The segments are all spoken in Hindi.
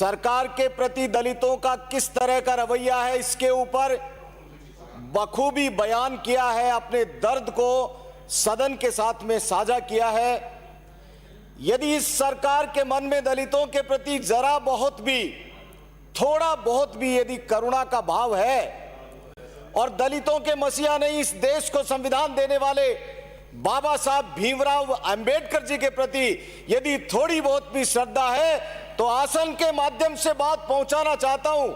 सरकार के प्रति दलितों का किस तरह का रवैया है, इसके ऊपर बखूबी बयान किया है, अपने दर्द को सदन के साथ में साझा किया है। यदि इस सरकार के मन में दलितों के प्रति जरा बहुत भी, थोड़ा बहुत भी यदि करुणा का भाव है और दलितों के मसीहा नहीं, इस देश को संविधान देने वाले बाबा साहब भीमराव अंबेडकर जी के प्रति यदि थोड़ी बहुत भी श्रद्धा है, तो आसन के माध्यम से बात पहुंचाना चाहता हूं।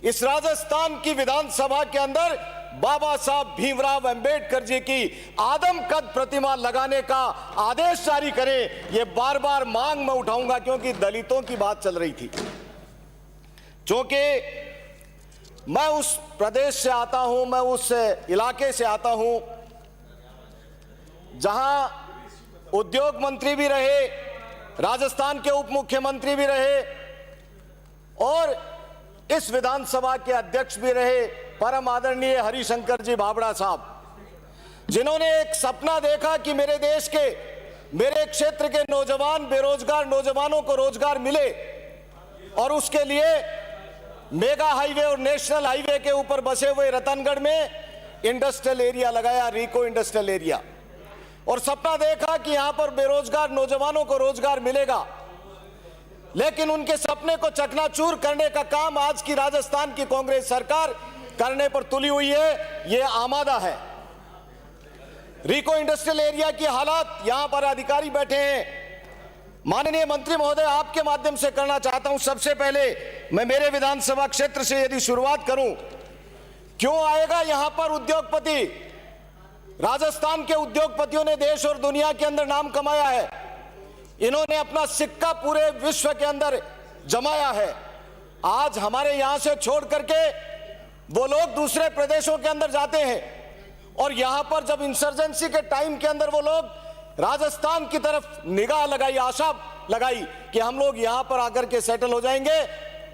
इस राजस्थान की विधानसभा के अंदर बाबा साहब भीमराव अंबेडकर जी की आदमकद प्रतिमा लगाने का आदेश जारी करें। यह बार बार मांग मैं उठाऊंगा, क्योंकि दलितों की बात चल रही थी। क्योंकि मैं उस प्रदेश से आता हूं, मैं उस इलाके से आता हूं जहां उद्योग मंत्री भी रहे, राजस्थान के उप मुख्यमंत्री भी रहे और इस विधानसभा के अध्यक्ष भी रहे, परम आदरणीय हरिशंकर जी भाभड़ा साहब, जिन्होंने एक सपना देखा कि मेरे देश के, मेरे क्षेत्र के नौजवान, बेरोजगार नौजवानों को रोजगार मिले, और उसके लिए मेगा हाईवे और नेशनल हाईवे के ऊपर बसे हुए रतनगढ़ में इंडस्ट्रियल एरिया लगाया, रिको इंडस्ट्रियल एरिया, और सपना देखा कि यहां पर बेरोजगार नौजवानों को रोजगार मिलेगा। लेकिन उनके सपने को चकनाचूर करने का काम आज की राजस्थान की कांग्रेस सरकार करने पर तुली हुई है, यह आमादा है। रिको इंडस्ट्रियल एरिया की हालात, यहां पर अधिकारी बैठे हैं, माननीय मंत्री महोदय, आपके माध्यम से करना चाहता हूं। सबसे पहले मैं मेरे विधानसभा क्षेत्र से यदि शुरुआत करूं, क्यों आएगा यहां पर उद्योगपति? राजस्थान के उद्योगपतियों ने देश और दुनिया के अंदर नाम कमाया है, इन्होंने अपना सिक्का पूरे विश्व के अंदर जमाया है। आज हमारे यहां से छोड़ करके वो लोग दूसरे प्रदेशों के अंदर जाते हैं, और यहां पर जब इंसर्जेंसी के टाइम के अंदर वो लोग राजस्थान की तरफ निगाह लगाई, आशा लगाई कि हम लोग यहां पर आकर के सेटल हो जाएंगे,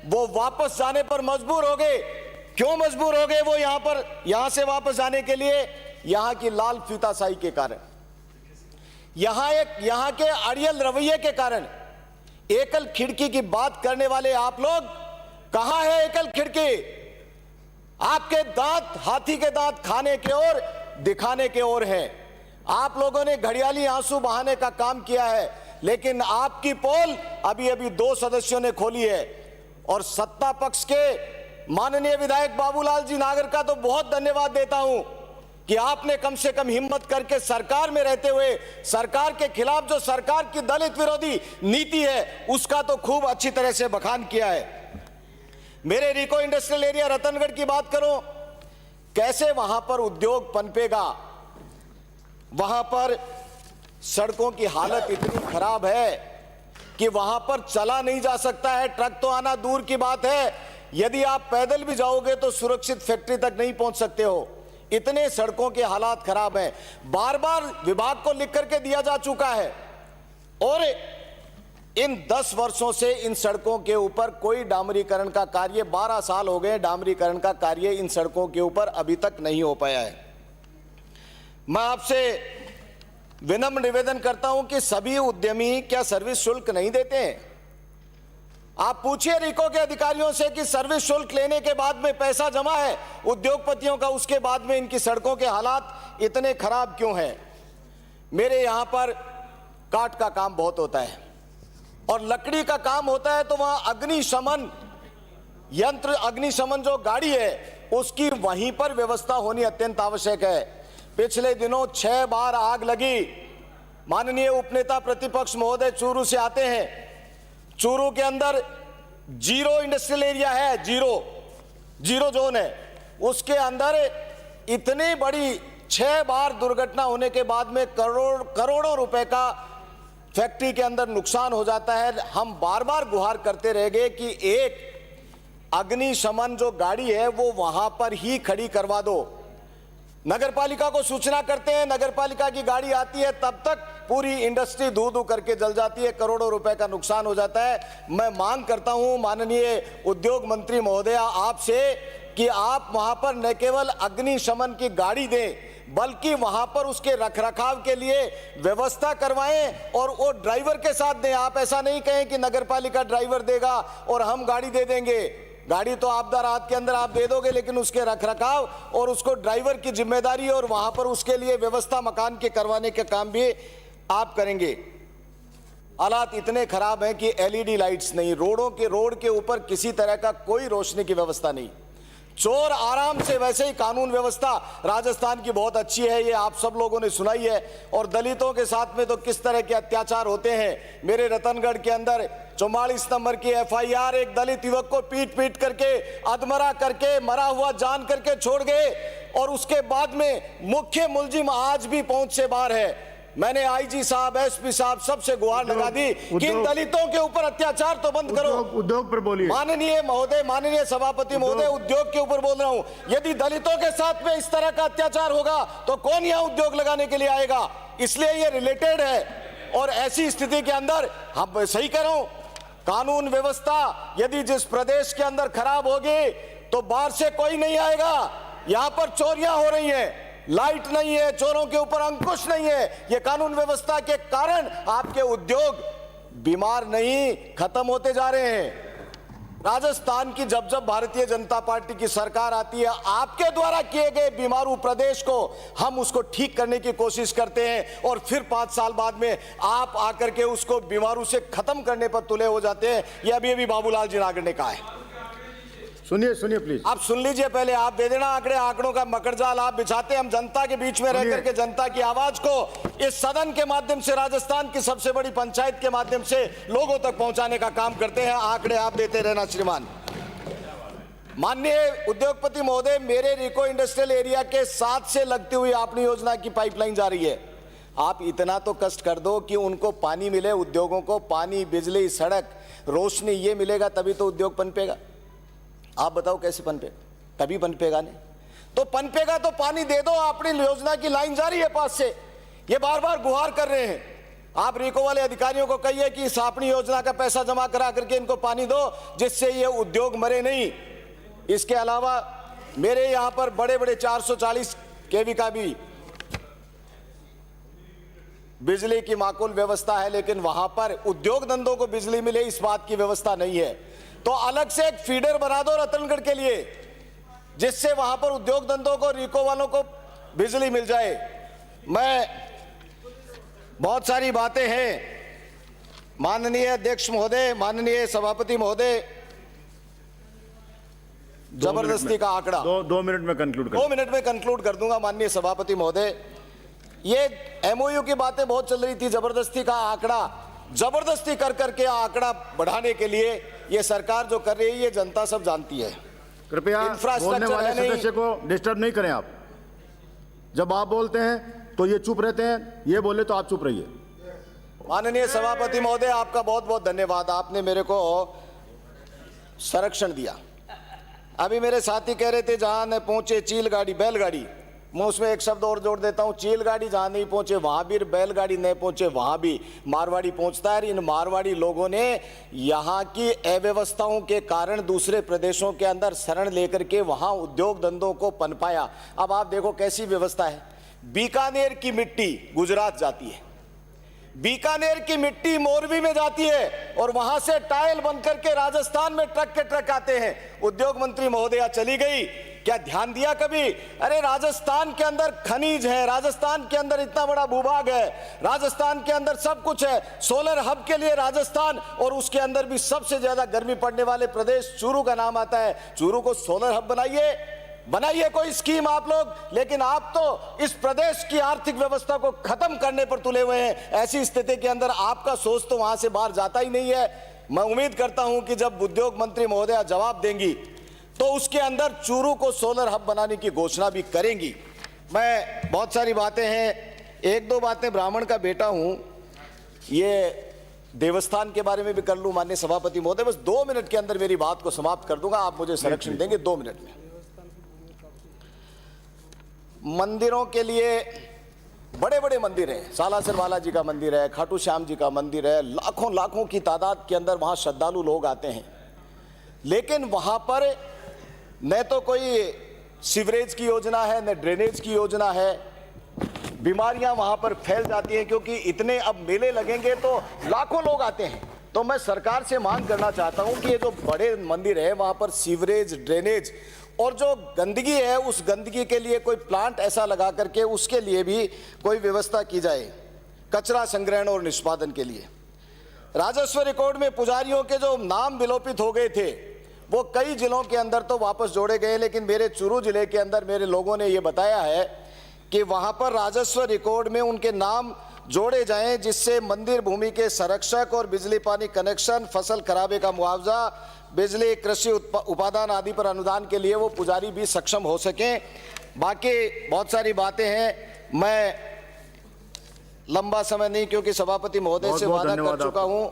वो वापस जाने पर मजबूर हो गए। क्यों मजबूर हो गए वो यहां से वापस जाने के लिए? यहां की लाल फीताशाही के कारण, यहां के अड़ियल रवैये के कारण। एकल खिड़की की बात करने वाले आप लोग, कहां है एकल खिड़की? आपके दांत हाथी के दांत खाने के ओर, दिखाने के ओर है। आप लोगों ने घड़ियाली आंसू बहाने का काम किया है, लेकिन आपकी पोल अभी अभी 2 सदस्यों ने खोली है। और सत्ता पक्ष के माननीय विधायक बाबूलाल जी नागर का तो बहुत धन्यवाद देता हूं कि आपने कम से कम हिम्मत करके सरकार में रहते हुए सरकार के खिलाफ जो सरकार की दलित विरोधी नीति है, उसका तो खूब अच्छी तरह से बखान किया है। मेरे रिको इंडस्ट्रियल एरिया रतनगढ़ की बात करो, कैसे वहां पर उद्योग पनपेगा? वहां पर सड़कों की हालत इतनी खराब है कि वहां पर चला नहीं जा सकता है, ट्रक तो आना दूर की बात है, यदि आप पैदल भी जाओगे तो सुरक्षित फैक्ट्री तक नहीं पहुंच सकते हो। इतने सड़कों के हालात खराब हैं। बार बार विभाग को लिख करके दिया जा चुका है, और इन 10 वर्षों से इन सड़कों के ऊपर कोई डामरीकरण का कार्य, 12 साल हो गए, डामरीकरण का कार्य इन सड़कों के ऊपर अभी तक नहीं हो पाया है। मैं आपसे विनम्र निवेदन करता हूं कि सभी उद्यमी क्या सर्विस शुल्क नहीं देते हैं? आप पूछिए रिको के अधिकारियों से कि सर्विस शुल्क लेने के बाद में पैसा जमा है उद्योगपतियों का, उसके बाद में इनकी सड़कों के हालात इतने खराब क्यों हैं? मेरे यहां पर काठ का काम बहुत होता है और लकड़ी का काम होता है, तो वहां अग्निशमन यंत्र, अग्निशमन जो गाड़ी है, उसकी वहीं पर व्यवस्था होनी अत्यंत आवश्यक है। पिछले दिनों 6 बार आग लगी। माननीय उपनेता प्रतिपक्ष महोदय चूरू से आते हैं, चूरू के अंदर 0 इंडस्ट्रियल एरिया है, जीरो जोन है, उसके अंदर इतनी बड़ी 6 बार दुर्घटना होने के बाद में करोड़ों रुपए का फैक्ट्री के अंदर नुकसान हो जाता है। हम बार बार गुहार करते रह गए कि एक अग्निशमन जो गाड़ी है वो वहां पर ही खड़ी करवा दो। नगरपालिका को सूचना करते हैं, नगरपालिका की गाड़ी आती है, तब तक पूरी इंडस्ट्री धू धू करके जल जाती है, करोड़ों रुपए का नुकसान हो जाता है। मैं मांग करता हूं माननीय उद्योग मंत्री महोदया आपसे कि आप वहां पर न केवल अग्निशमन की गाड़ी दें, बल्कि वहां पर उसके रखरखाव के लिए व्यवस्था करवाएं और वो ड्राइवर के साथ दें। आप ऐसा नहीं कहें कि नगरपालिका ड्राइवर देगा और हम गाड़ी दे देंगे। गाड़ी तो आपदा राहत के अंदर आप दे दोगे, लेकिन उसके रखरखाव और उसको ड्राइवर की जिम्मेदारी और वहां पर उसके लिए व्यवस्था मकान के करवाने के काम भी आप करेंगे। हालात इतने खराब हैं कि एलईडी लाइट्स नहीं, रोड के ऊपर किसी तरह का कोई रोशनी की व्यवस्था नहीं। चोर आराम से, वैसे ही कानून व्यवस्था राजस्थान की बहुत अच्छी है, ये आप सब लोगों ने सुनाई है। और दलितों के साथ में तो किस तरह के अत्याचार होते हैं। मेरे रतनगढ़ के अंदर 44 नंबर की एफआईआर, एक दलित युवक को पीट पीट करके अधमरा करके मरा हुआ जान करके छोड़ गए और उसके बाद में मुख्य मुलजिम आज भी पहुंच से बाहर है। मैंने आईजी साहब, एसपी साहब सबसे गुहार लगा दी कि इन दलितों के ऊपर अत्याचार तो बंद करो। उद्योग पर बोलिए। माननीय महोदय, माननीय सभापति महोदय, उद्योग के ऊपर बोल रहा हूं। यदि दलितों के साथ में इस तरह का अत्याचार होगा तो कौन यहां उद्योग लगाने के लिए आएगा? इसलिए ये रिलेटेड है। और ऐसी स्थिति के अंदर हम सही कह रहा हूं, कानून व्यवस्था यदि जिस प्रदेश के अंदर खराब होगी तो बाहर से कोई नहीं आएगा। यहां पर चोरियां हो रही हैं, लाइट नहीं है, चोरों के ऊपर अंकुश नहीं है। ये कानून व्यवस्था के कारण आपके उद्योग बीमार नहीं, खत्म होते जा रहे हैं। राजस्थान की जब जब भारतीय जनता पार्टी की सरकार आती है, आपके द्वारा किए गए बीमारू प्रदेश को हम उसको ठीक करने की कोशिश करते हैं और फिर 5 साल बाद में आप आकर के उसको बीमारू से खत्म करने पर तुले हो जाते हैं। ये अभी बाबूलाल जी नागर ने कहा है। सुनिए प्लीज। आप सुन लीजिए, पहले आप दे देना आंकड़े। आंकड़ों का मकड़जाल आप बिछाते, हम जनता के बीच में रह करके जनता की आवाज को इस सदन के माध्यम से, राजस्थान की सबसे बड़ी पंचायत के माध्यम से लोगों तक पहुंचाने का काम करते हैं। आंकड़े आप देते रहना श्रीमान। माननीय उद्योगपति महोदय, मेरे रिको इंडस्ट्रियल एरिया के साथ से लगती हुई आपनी योजना की पाइपलाइन जा रही है। आप इतना तो कष्ट कर दो कि उनको पानी मिले, उद्योगों को पानी, बिजली, सड़क, रोशनी ये मिलेगा तभी तो उद्योग पनपेगा। आप बताओ कैसे पनपेगा? कभी पनपेगा नहीं। तो पनपेगा तो पानी दे दो। अपनी योजना की लाइन जारी है पास से, ये बार बार गुहार कर रहे हैं। आप रिको वाले अधिकारियों को कहिए कि इस अपनी योजना का पैसा जमा करा करके इनको पानी दो, जिससे ये उद्योग मरे नहीं। इसके अलावा मेरे यहां पर बड़े बड़े 440 केवी का भी बिजली की माकूल व्यवस्था है, लेकिन वहां पर उद्योग धंधों को बिजली मिले इस बात की व्यवस्था नहीं है। तो अलग से एक फीडर बना दो रतनगढ़ के लिए, जिससे वहां पर उद्योग धंधों को, रिको वालों को बिजली मिल जाए। मैं बहुत सारी बातें हैं माननीय अध्यक्ष महोदय, माननीय सभापति महोदय। जबरदस्ती का आंकड़ा 2 मिनट में कंक्लूड कर 2 मिनट में कंक्लूड कर दूंगा। माननीय सभापति महोदय, ये एमओयू की बातें बहुत चल रही थी। जबरदस्ती का आंकड़ा, जबरदस्ती कर करके आंकड़ा बढ़ाने के लिए ये सरकार जो कर रही है, ये जनता सब जानती है। कृपया बोलने वाले सदस्य को डिस्टर्ब नहीं करें। आप जब आप बोलते हैं तो ये चुप रहते हैं, ये बोले तो आप चुप रहिए। माननीय सभापति महोदय, आपका बहुत बहुत धन्यवाद। आपने मेरे को संरक्षण दिया। अभी मेरे साथी कह रहे थे जहां न पहुंचे चील गाड़ी बैलगाड़ी, मैं उसमें एक शब्द और जोड़ देता हूं, चील गाड़ी जहां नहीं पहुंचे वहां भी, बैलगाड़ी नहीं पहुंचे वहां भी मारवाड़ी पहुंचता है। इन मारवाड़ी लोगों ने यहां की अव्यवस्थाओं के कारण दूसरे प्रदेशों के अंदर शरण लेकर के वहां उद्योग धंधों को पनपाया। अब आप देखो कैसी व्यवस्था है। बीकानेर की मिट्टी गुजरात जाती है, बीकानेर की मिट्टी मोरबी में जाती है और वहां से टाइल बन करके राजस्थान में ट्रक के ट्रक आते हैं। उद्योग मंत्री महोदया चली गई, क्या ध्यान दिया कभी? अरे राजस्थान के अंदर खनिज है, राजस्थान के अंदर इतना बड़ा भूभाग है, राजस्थान के अंदर सब कुछ है। सोलर हब के लिए राजस्थान, और उसके अंदर भी सबसे ज्यादा गर्मी पड़ने वाले प्रदेश चूरू का नाम आता है। चूरू को सोलर हब बनाइए कोई स्कीम आप लोग, लेकिन आप तो इस प्रदेश की आर्थिक व्यवस्था को खत्म करने पर तुले हुए हैं। ऐसी स्थिति के अंदर आपका सोच तो वहां से बाहर जाता ही नहीं है। मैं उम्मीद करता हूं कि जब उद्योग मंत्री महोदया जवाब देंगी तो उसके अंदर चूरू को सोलर हब बनाने की घोषणा भी करेंगी। मैं बहुत सारी बातें हैं, 1-2 बातें ब्राह्मण का बेटा हूं, ये देवस्थान के बारे में भी कर लूं माननीय सभापति महोदय। बस 2 मिनट के अंदर मेरी बात को समाप्त कर दूंगा, आप मुझे संरक्षण देंगे 2 मिनट में। मंदिरों के लिए बड़े बड़े मंदिर हैं, सालासर बालाजी का मंदिर है, खाटू श्याम जी का मंदिर है, लाखों लाखों की तादाद के अंदर वहां श्रद्धालु लोग आते हैं। लेकिन वहां पर न तो कोई सीवरेज की योजना है, न ड्रेनेज की योजना है, बीमारियां वहां पर फैल जाती हैं, क्योंकि इतने अब मेले लगेंगे तो लाखों लोग आते हैं। तो मैं सरकार से मांग करना चाहता हूं कि ये जो बड़े मंदिर है वहां पर सीवरेज, ड्रेनेज और जो गंदगी है उस गंदगी के लिए कोई प्लांट ऐसा लगा करके उसके लिए भी कोई व्यवस्था की जाए, कचरा संग्रहण और निष्पादन के लिए। राजस्व रिकॉर्ड में पुजारियों के जो नाम विलोपित हो गए थे वो कई जिलों के अंदर तो वापस जोड़े गए, लेकिन मेरे चूरू जिले के अंदर मेरे लोगों ने ये बताया है कि वहां पर राजस्व रिकॉर्ड में उनके नाम जोड़े जाएं, जिससे मंदिर भूमि के संरक्षक और बिजली पानी कनेक्शन, फसल खराबे का मुआवजा, बिजली, कृषि उपादान आदि पर अनुदान के लिए वो पुजारी भी सक्षम हो सकें। बाकी बहुत सारी बातें हैं, मैं लंबा समय नहीं, क्योंकि सभापति महोदय से वादा कर चुका हूं।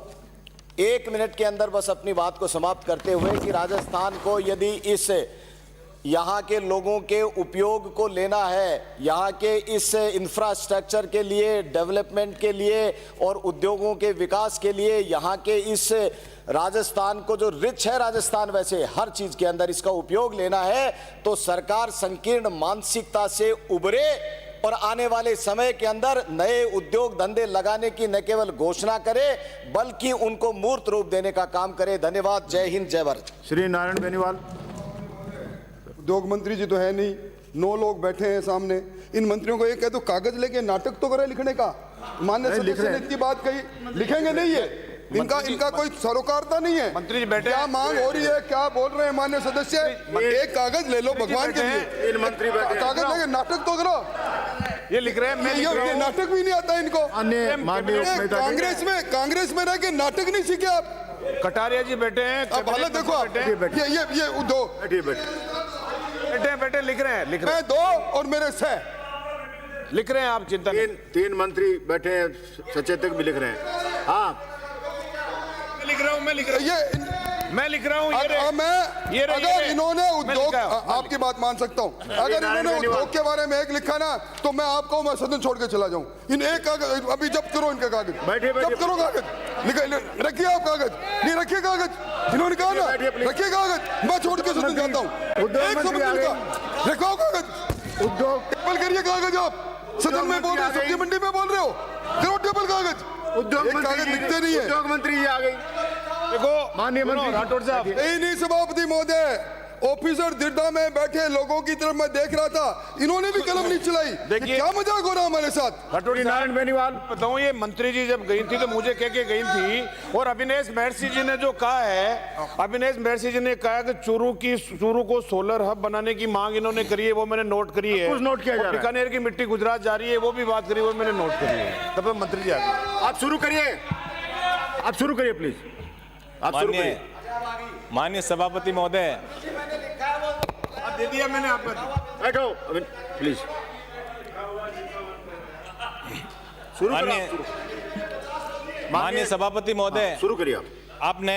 1 मिनट के अंदर बस अपनी बात को समाप्त करते हुए कि राजस्थान को यदि इस यहाँ के लोगों के उपयोग को लेना है, यहाँ के इस इंफ्रास्ट्रक्चर के लिए, डेवलपमेंट के लिए और उद्योगों के विकास के लिए, यहाँ के इस राजस्थान को जो रिच है राजस्थान वैसे हर चीज़ के अंदर इसका उपयोग लेना है, तो सरकार संकीर्ण मानसिकता से उभरे और आने वाले समय के अंदर नए उद्योग धंधे लगाने की न केवल घोषणा करे बल्कि उनको मूर्त रूप देने का काम करे। धन्यवाद। जय हिंद, जय भारत। श्री नारायण बेनीवाल। उद्योग मंत्री जी तो है नहीं, 9 लोग बैठे हैं सामने। इन मंत्रियों को ये कह दो कागज लेके नाटक तो करे लिखने का। माननीय सदस्य ने इतनी बात कही, लिखेंगे नहीं है, इनका कोई सरोकारता नहीं है। मंत्री जी बैठे, क्या मांग हो रही है, क्या बोल रहे हैं माननीय सदस्य? एक कागज ले लो भगवान के लिए, इन मंत्री बैठे, कागज लेके नाटक तो करो। ये लिख रहे हैं, मैं लिख रहा ये हूं। नाटक भी नहीं आता इनको। कांग्रेस में रह के नाटक नहीं सीखे आप। कटारिया जी बैठे हैं, अब हालत देखो आप, ये दो बैठे लिख रहे हैं, मैं 2 और मेरे 6 लिख रहे हैं। आप चिंता नहीं। तीन मंत्री बैठे हैं, सचेतक भी लिख रहे हैं। हाँ, मैं लिख रहा हूं। अगर इन्होंने उद्योग, आपकी बात मान सकता हूं, अगर इन्होंने उद्योग के बारे में एक लिखा ना तो मैं आपको मैं सदन छोड़ के चला जाऊं। इन एक कागज अभी जब्त करो, इनका कागज जब्त करो, कागज रखिए आप, कागज नहीं रखिए, कागज इन्होंने कहा ना रखिए कागज, मैं छोड़ के सदन जाता हूं। एक शब्द इनका रखो कागज, उद्योग टेबल करिए कागज। आप सदन में बोल रहे हो, सब्जी मंडी में बोल रहे हो, करो टेबल कागज। उद्योग कागज लिखते नहीं है। उद्योग मंत्री जी आ गई। देखो माननीय मंत्री राठौड़ साहब, नहीं सभापति महोदय, ऑफिसर दीर्घा में बैठे लोगों की तरफ मैं देख रहा था, इन्होंने भी कलम नहीं चलाई। देखिए क्या मजाक हो रहा हमारे साथ। राठौड़ नारायण बेनीवाल बताऊं, ये मंत्री जी जब गई थी तो मुझे कह के गई थी, और अविनेश महर्षि जी ने जो कहा है, अविनेश महर्षि जी ने कहा कि चूरू को सोलर हब बनाने की मांग इन्होंने करी है, वो मैंने नोट करी है। कुछ नोट किया जा रहा है। बीकानेर की मिट्टी गुजरात जा रही है, वो भी बात करी, वो मैंने नोट करी है। तब मंत्री जी आ गए। आप शुरू करिए प्लीज। आप शुरू करिए। माननीय सभापति महोदय, दे दिया मैंने आपको। बैठो प्लीज। माननीय सभापति महोदय, शुरू करिए आप। आपने